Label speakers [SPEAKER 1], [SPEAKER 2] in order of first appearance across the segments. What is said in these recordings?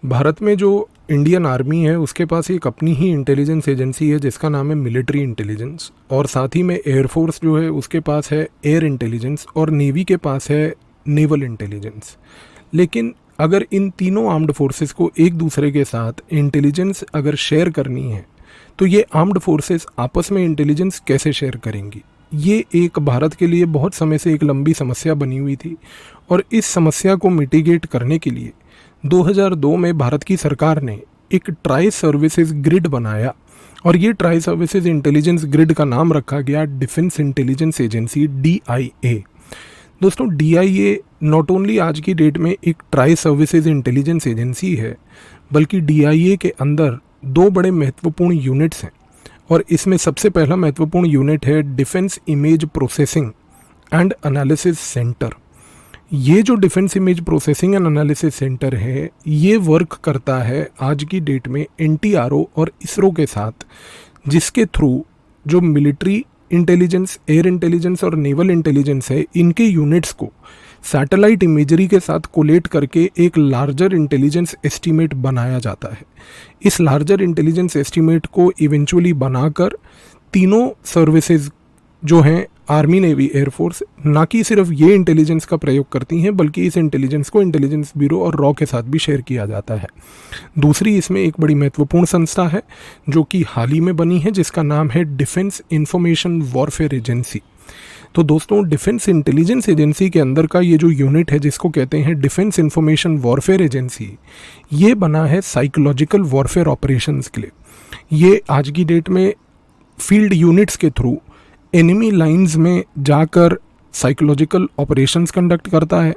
[SPEAKER 1] भारत में जो Indian army है उसके पास एक अपनी ही इंटेलिजेंस एजेंसी है जिसका नाम है मिलिट्री इंटेलिजेंस, और साथ ही में एयरफोर्स जो है उसके पास है एयर इंटेलिजेंस, और नेवी के पास है नेवल इंटेलिजेंस। लेकिन अगर इन तीनों आर्म्ड फोर्सेस को एक दूसरे के साथ इंटेलिजेंस अगर शेयर करनी है तो ये आर्म्ड फोर्सेस आपस में इंटेलिजेंस कैसे शेयर करेंगी? ये एक भारत के लिए बहुत समय से एक लंबी समस्या बनी हुई थी, और इस समस्या को मिटिगेट करने के लिए 2002 में भारत की सरकार ने एक ट्राई सर्विसेज ग्रिड बनाया, और ये ट्राई सर्विसेज इंटेलिजेंस ग्रिड का नाम रखा गया डिफेंस इंटेलिजेंस एजेंसी DIA। दोस्तों, DIA नॉट ओनली आज की डेट में एक ट्राई सर्विसेज इंटेलिजेंस एजेंसी है, बल्कि DIA के अंदर दो बड़े महत्वपूर्ण यूनिट्स हैं, और इसमें सबसे पहला महत्वपूर्ण यूनिट है defence image processing and analysis centre. ये जो defence image processing and analysis centre है, ये वर्क करता है आज की डेट में NTRO और इसरो के साथ, जिसके थ्रू जो मिलिट्री इंटेलिजेंस, एयर इंटेलिजेंस और नेवल इंटेलिजेंस है, इनके यूनिट्स को सैटेलाइट इमेजरी के साथ कोलेट करके एक लार्जर इंटेलिजेंस एस्टीमेट बनाया जाता है। इस लार्जर इंटेलिजेंस एस्टीमेट को इवेंचुअली बनाकर तीनों सर्विसेज जो हैं, आर्मी, नेवी, एयरफोर्स, ना कि सिर्फ ये इंटेलिजेंस का प्रयोग करती हैं, बल्कि इस इंटेलिजेंस को इंटेलिजेंस ब्यूरो और रॉ के साथ भी शेयर किया जाता है। दूसरी इसमें एक बड़ी महत्वपूर्ण संस्था है जो कि हाल ही में बनी है, जिसका नाम है डिफेंस इंफॉर्मेशन वॉरफेयर एजेंसी। तो दोस्तों, डिफेंस इंटेलिजेंस एजेंसी के अंदर का ये जो यूनिट है जिसको कहते हैं डिफेंस इंफॉर्मेशन वॉरफेयर एजेंसी, ये बना है साइकोलॉजिकल वॉरफेयर ऑपरेशंस के लिए। ये आज की डेट में फील्ड यूनिट्स के थ्रू एनिमी लाइंस में जाकर साइकोलॉजिकल ऑपरेशंस कंडक्ट करता है।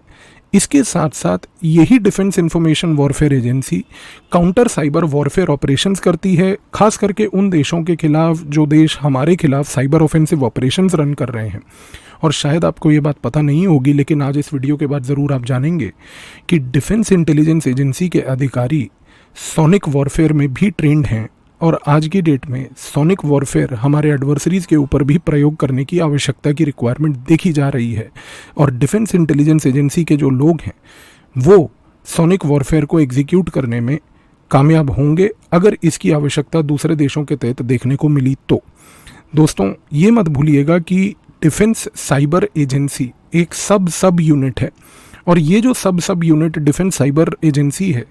[SPEAKER 1] इसके साथ साथ यही defence information warfare agency counter cyber warfare operations करती है, खास करके उन देशों के खिलाफ जो देश हमारे खिलाफ साइबर ऑफेंसिव ऑपरेशंस रन कर रहे हैं। और शायद आपको ये बात पता नहीं होगी, लेकिन आज इस वीडियो के बाद ज़रूर आप जानेंगे कि डिफेंस इंटेलिजेंस एजेंसी के अधिकारी सोनिक वॉरफेयर में भी ट्रेंड हैं, और आज की डेट में सोनिक वॉरफेयर हमारे एडवर्सरीज के ऊपर भी प्रयोग करने की आवश्यकता की रिक्वायरमेंट देखी जा रही है। और डिफेंस इंटेलिजेंस एजेंसी के जो लोग हैं वो सोनिक वॉरफेयर को एग्जीक्यूट करने में कामयाब होंगे अगर इसकी आवश्यकता दूसरे देशों के तहत देखने को मिली तो। दोस्तों, ये मत भूलिएगा कि डिफेंस साइबर एजेंसी एक सब यूनिट है, और ये जो सब यूनिट डिफेंस साइबर एजेंसी है,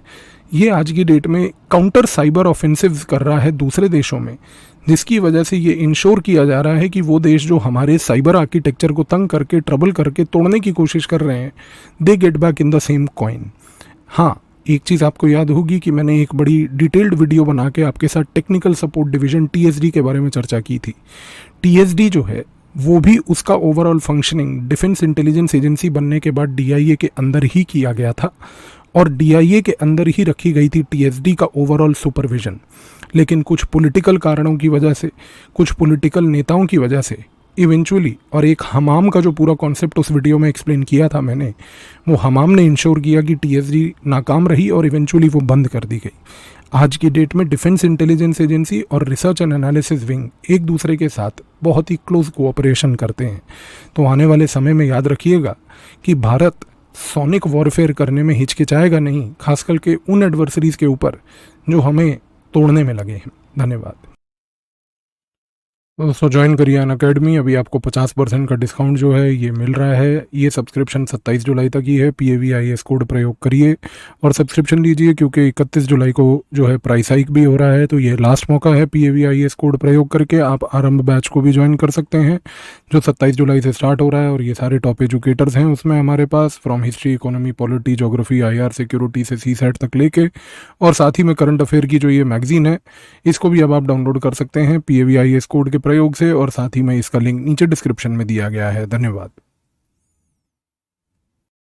[SPEAKER 1] ये आज की डेट में काउंटर साइबर ऑफेंसिव कर रहा है दूसरे देशों में, जिसकी वजह से ये इंश्योर किया जा रहा है कि वो देश जो हमारे साइबर आर्किटेक्चर को तंग करके, ट्रबल करके तोड़ने की कोशिश कर रहे हैं, they get back in the same coin. हाँ, एक चीज़ आपको याद होगी कि मैंने एक बड़ी डिटेल्ड वीडियो बना के आपके साथ टेक्निकल सपोर्ट डिवीज़न TSD के बारे में चर्चा की थी। TSD जो है वो भी उसका overall functioning defence intelligence agency बनने के बाद DIA के अंदर ही किया गया था, और DIA के अंदर ही रखी गई थी TSD का ओवरऑल सुपरविजन। लेकिन कुछ पॉलिटिकल कारणों की वजह से, कुछ पॉलिटिकल नेताओं की वजह से इवेंचुअली, और एक हमाम का जो पूरा कॉन्सेप्ट उस वीडियो में एक्सप्लेन किया था मैंने, वो हमाम ने इंश्योर किया कि TSD नाकाम रही और इवेंचुअली वो बंद कर दी गई। आज की डेट में डिफेंस इंटेलिजेंस एजेंसी और रिसर्च एंड एनालिसिस विंग एक दूसरे के साथ बहुत ही क्लोज कोऑपरेशन करते हैं। तो आने वाले समय में याद रखिएगा कि भारत सोनिक वॉरफेयर करने में हिचकिचाएगा नहीं, खास करके उन एडवर्सरीज के ऊपर जो हमें तोड़ने में लगे हैं। धन्यवाद। दोस्तों, ज्वाइन करिए अनअकैडमी। अभी आपको 50% का डिस्काउंट जो है ये मिल रहा है। ये सब्सक्रिप्शन 27 जुलाई तक ही है। PAVIS कोड प्रयोग करिए और सब्सक्रिप्शन लीजिए, क्योंकि 31 जुलाई को जो है प्राइस हाइक भी हो रहा है। तो ये लास्ट मौका है। PAVIS कोड प्रयोग करके आप आरंभ बैच को भी ज्वाइन कर सकते हैं, जो 27 जुलाई से स्टार्ट हो रहा है। और ये सारे टॉप एजुकेटर्स हैं उसमें हमारे पास, from history, economy, polity, geography, IR, security से CSAT तक लेके, और साथ ही में करंट अफेयर की जो ये मैगजीन है, इसको भी अब आप डाउनलोड कर सकते हैं PAVIS कोड के प्रयोग से। और साथ ही में इसका लिंक नीचे डिस्क्रिप्शन में दिया गया है। धन्यवाद।